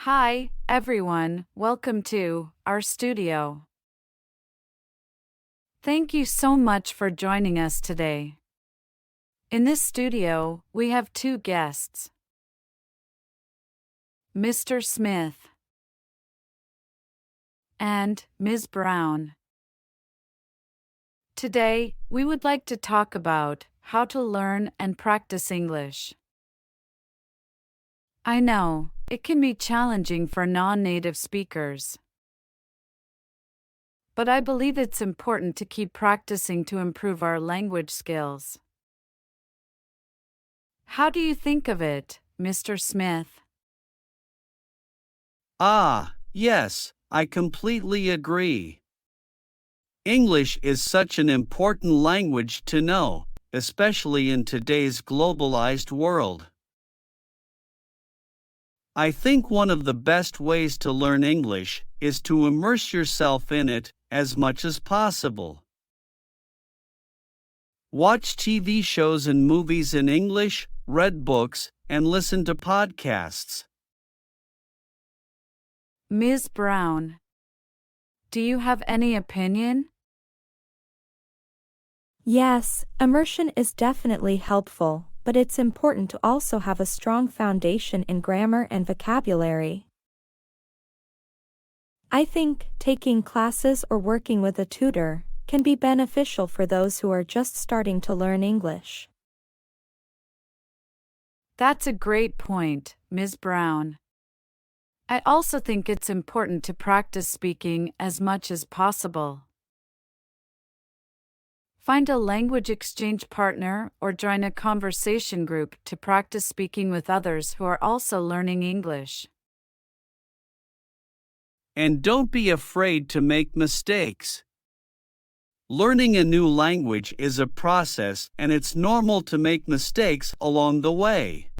Hi, everyone, welcome to our studio. Thank you so much for joining us today. In this studio, we have two guests, Mr. Smith and Ms. Brown. Today, we would like to talk about how to learn and practice English. I know, it can be challenging for non-native speakers. But I believe it's important to keep practicing to improve our language skills. How do you think of it, Mr. Smith? Yes, I completely agree. English is such an important language to know, especially in today's globalized world. I think one of the best ways to learn English is to immerse yourself in it as much as possible. Watch TV shows and movies in English, read books, and listen to podcasts. Ms. Brown, do you have any opinion? Yes, immersion is definitely helpful, but it's important to also have a strong foundation in grammar and vocabulary. I think taking classes or working with a tutor can be beneficial for those who are just starting to learn English. That's a great point, Ms. Brown. I also think it's important to practice speaking as much as possible. Find a language exchange partner or join a conversation group to practice speaking with others who are also learning English. And don't be afraid to make mistakes. Learning a new language is a process, and it's normal to make mistakes along the way.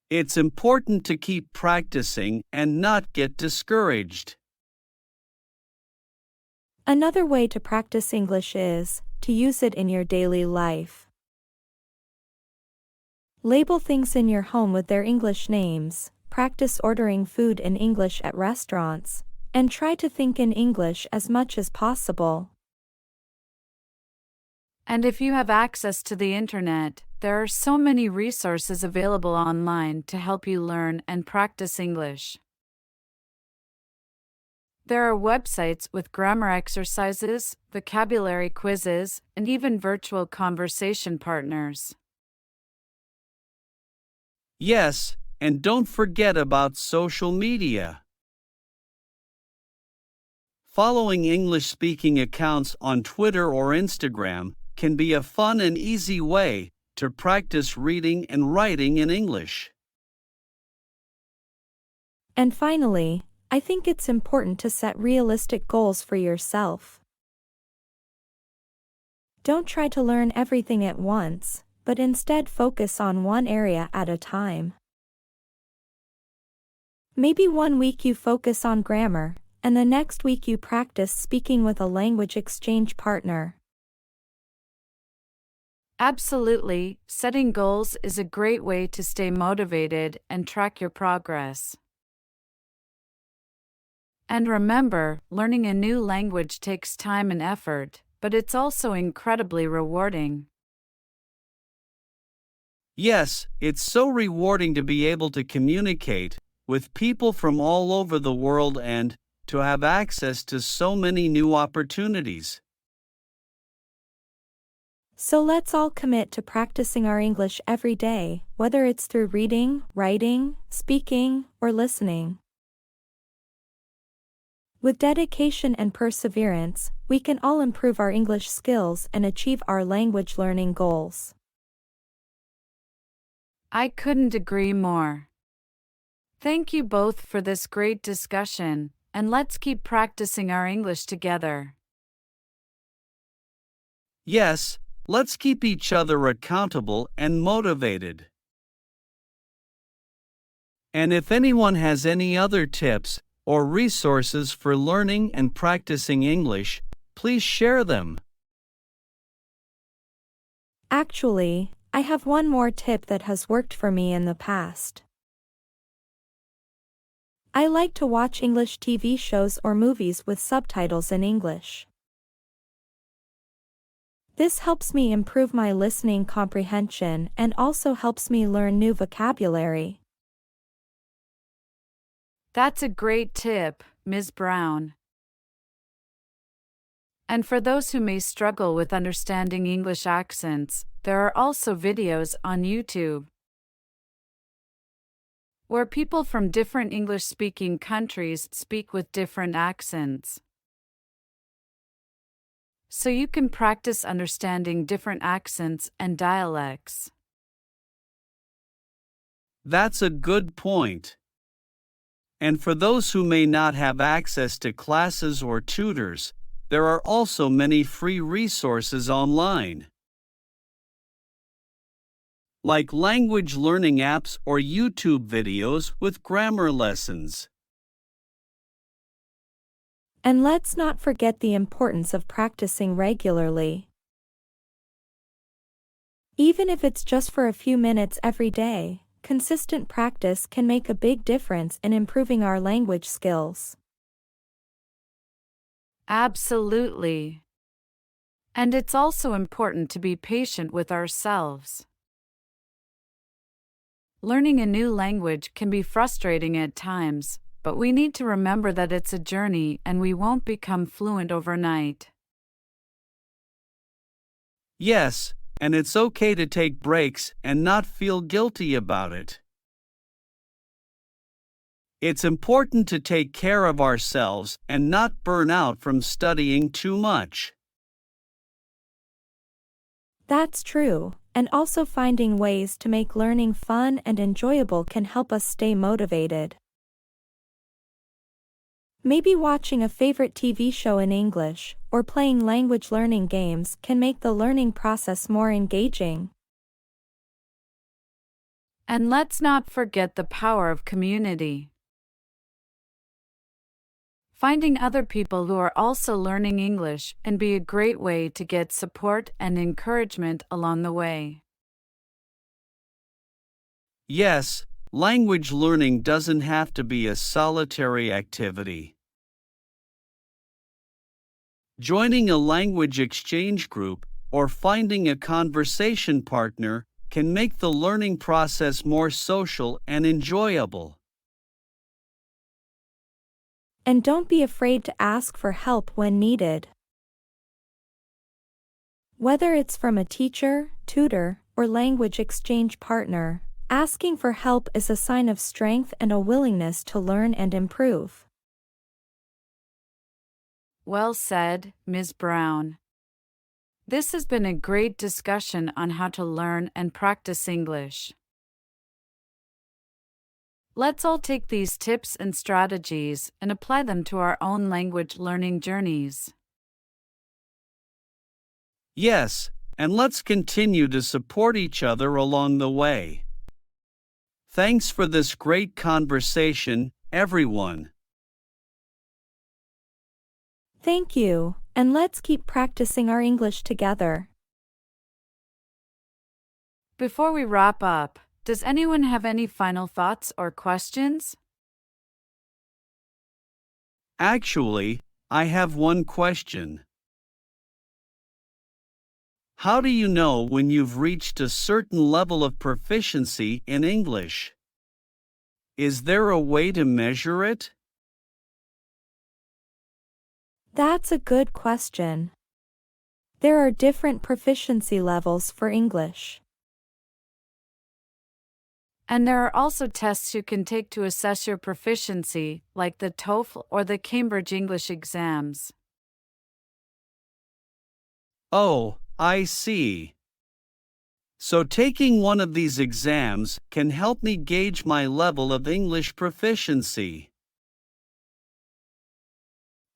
It's important to keep practicing and not get discouraged. Another way to practice English is to use it in your daily life. Label things in your home with their English names, practice ordering food in English at restaurants, and try to think in English as much as possible. And if you have access to the internet, there are so many resources available online to help you learn and practice English. There are websites with grammar exercises, vocabulary quizzes, and even virtual conversation partners. Yes, and don't forget about social media. Following English-speaking accounts on Twitter or Instagram can be a fun and easy way to practice reading and writing in English. And finally, I think it's important to set realistic goals for yourself. Don't try to learn everything at once, but instead focus on one area at a time. Maybe one week you focus on grammar, and the next week you practice speaking with a language exchange partner. Absolutely, setting goals is a great way to stay motivated and track your progress. And remember, learning a new language takes time and effort, but it's also incredibly rewarding. Yes, it's so rewarding to be able to communicate with people from all over the world and to have access to so many new opportunities. So let's all commit to practicing our English every day, whether it's through reading, writing, speaking, or listening. With dedication and perseverance, we can all improve our English skills and achieve our language learning goals. I couldn't agree more. Thank you both for this great discussion, and let's keep practicing our English together. Yes, let's keep each other accountable and motivated. And if anyone has any other tips or resources for learning and practicing English, please share them. Actually, I have one more tip that has worked for me in the past. I like to watch English TV shows or movies with subtitles in English. This helps me improve my listening comprehension and also helps me learn new vocabulary. That's a great tip, Ms. Brown. And for those who may struggle with understanding English accents, there are also videos on YouTube where people from different English-speaking countries speak with different accents. So you can practice understanding different accents and dialects. That's a good point. And for those who may not have access to classes or tutors, there are also many free resources online, like language learning apps or YouTube videos with grammar lessons. And let's not forget the importance of practicing regularly. Even if it's just for a few minutes every day, consistent practice can make a big difference in improving our language skills. Absolutely. And it's also important to be patient with ourselves. Learning a new language can be frustrating at times, but we need to remember that it's a journey and we won't become fluent overnight. Yes, and it's okay to take breaks and not feel guilty about it. It's important to take care of ourselves and not burn out from studying too much. That's true, and also finding ways to make learning fun and enjoyable can help us stay motivated. Maybe watching a favorite TV show in English or playing language learning games can make the learning process more engaging. And let's not forget the power of community. Finding other people who are also learning English can be a great way to get support and encouragement along the way. Yes, language learning doesn't have to be a solitary activity. Joining a language exchange group or finding a conversation partner can make the learning process more social and enjoyable. And don't be afraid to ask for help when needed. Whether it's from a teacher, tutor, or language exchange partner, asking for help is a sign of strength and a willingness to learn and improve. Well said, Ms. Brown. This has been a great discussion on how to learn and practice English. Let's all take these tips and strategies and apply them to our own language learning journeys. Yes, and let's continue to support each other along the way. Thanks for this great conversation, everyone. Thank you, and let's keep practicing our English together. Before we wrap up, does anyone have any final thoughts or questions? Actually, I have one question. How do you know when you've reached a certain level of proficiency in English? Is there a way to measure it? That's a good question. There are different proficiency levels for English. And there are also tests you can take to assess your proficiency, like the TOEFL or the Cambridge English exams. Oh, I see. So taking one of these exams can help me gauge my level of English proficiency.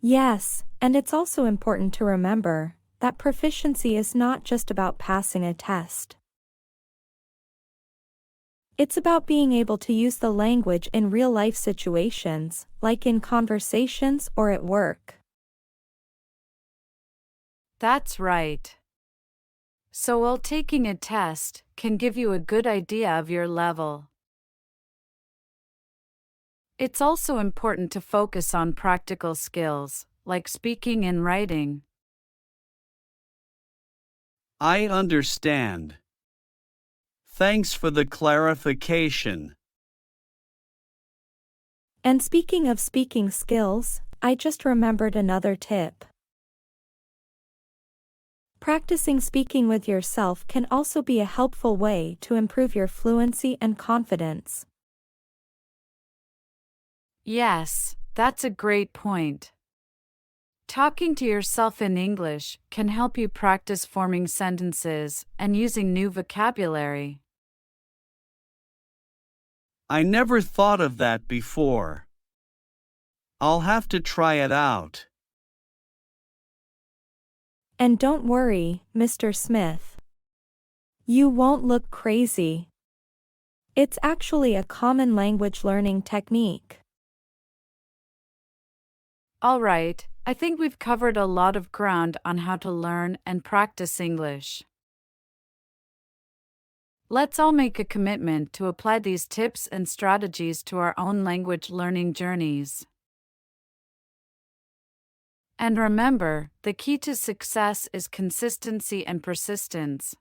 Yes, and it's also important to remember that proficiency is not just about passing a test. It's about being able to use the language in real-life situations, like in conversations or at work. That's right. So while taking a test can give you a good idea of your level, It's also important to focus on practical skills, like speaking and writing. I understand. Thanks for the clarification. And speaking of speaking skills, I just remembered another tip. Practicing speaking with yourself can also be a helpful way to improve your fluency and confidence. Yes, that's a great point. Talking to yourself in English can help you practice forming sentences and using new vocabulary. I never thought of that before. I'll have to try it out. And don't worry, Mr. Smith. You won't look crazy. It's actually a common language learning technique. All right, I think we've covered a lot of ground on how to learn and practice English. Let's all make a commitment to apply these tips and strategies to our own language learning journeys. And remember, the key to success is consistency and persistence.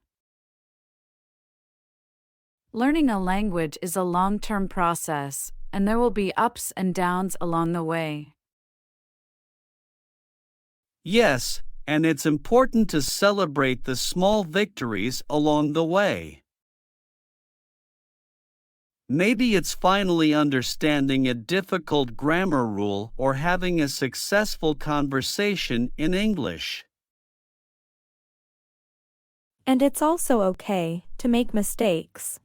Learning a language is a long-term process, and there will be ups and downs along the way. Yes, and it's important to celebrate the small victories along the way. Maybe it's finally understanding a difficult grammar rule or having a successful conversation in English. And it's also okay to make mistakes.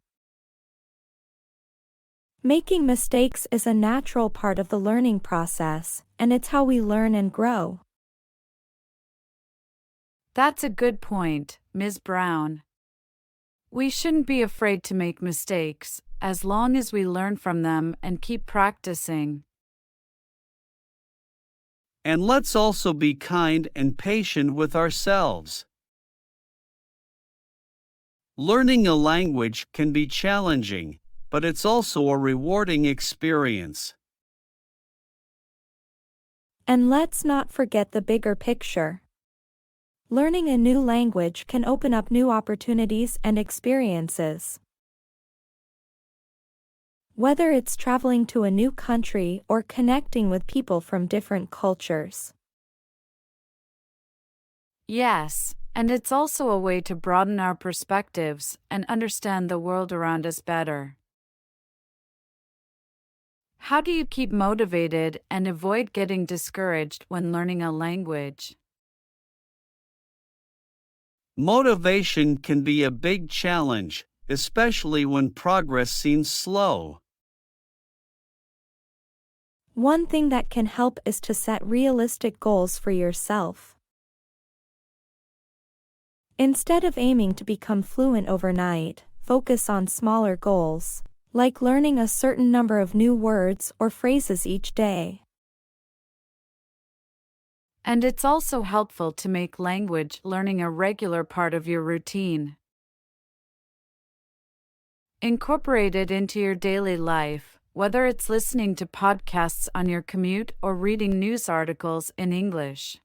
Making mistakes is a natural part of the learning process, and it's how we learn and grow. That's a good point, Ms. Brown. We shouldn't be afraid to make mistakes, as long as we learn from them and keep practicing. And let's also be kind and patient with ourselves. Learning a language can be challenging, but it's also a rewarding experience. And let's not forget the bigger picture. Learning a new language can open up new opportunities and experiences. Whether it's traveling to a new country or connecting with people from different cultures. Yes, and it's also a way to broaden our perspectives and understand the world around us better. How do you keep motivated and avoid getting discouraged when learning a language? Motivation can be a big challenge, especially when progress seems slow. One thing that can help is to set realistic goals for yourself. Instead of aiming to become fluent overnight, focus on smaller goals, like learning a certain number of new words or phrases each day. And it's also helpful to make language learning a regular part of your routine. Incorporate it into your daily life, whether it's listening to podcasts on your commute or reading news articles in English.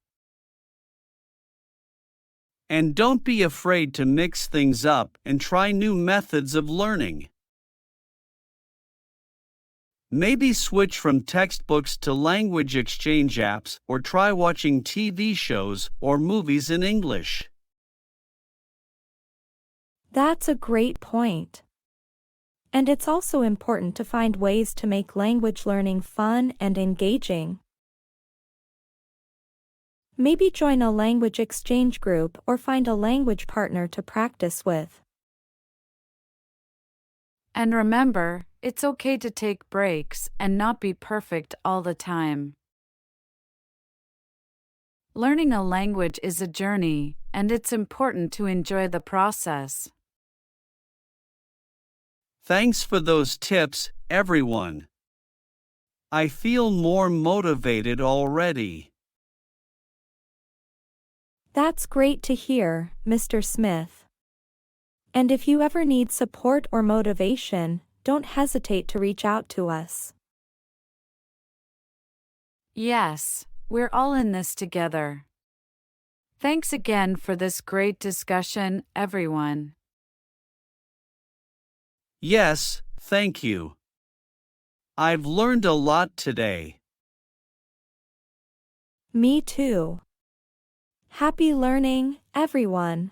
And don't be afraid to mix things up and try new methods of learning. Maybe switch from textbooks to language exchange apps or try watching TV shows or movies in English. That's a great point. And it's also important to find ways to make language learning fun and engaging. Maybe join a language exchange group or find a language partner to practice with. And remember, it's okay to take breaks and not be perfect all the time. Learning a language is a journey, and it's important to enjoy the process. Thanks for those tips, everyone. I feel more motivated already. That's great to hear, Mr. Smith. And if you ever need support or motivation, don't hesitate to reach out to us. Yes, we're all in this together. Thanks again for this great discussion, everyone. Yes, thank you. I've learned a lot today. Me too. Happy learning, everyone.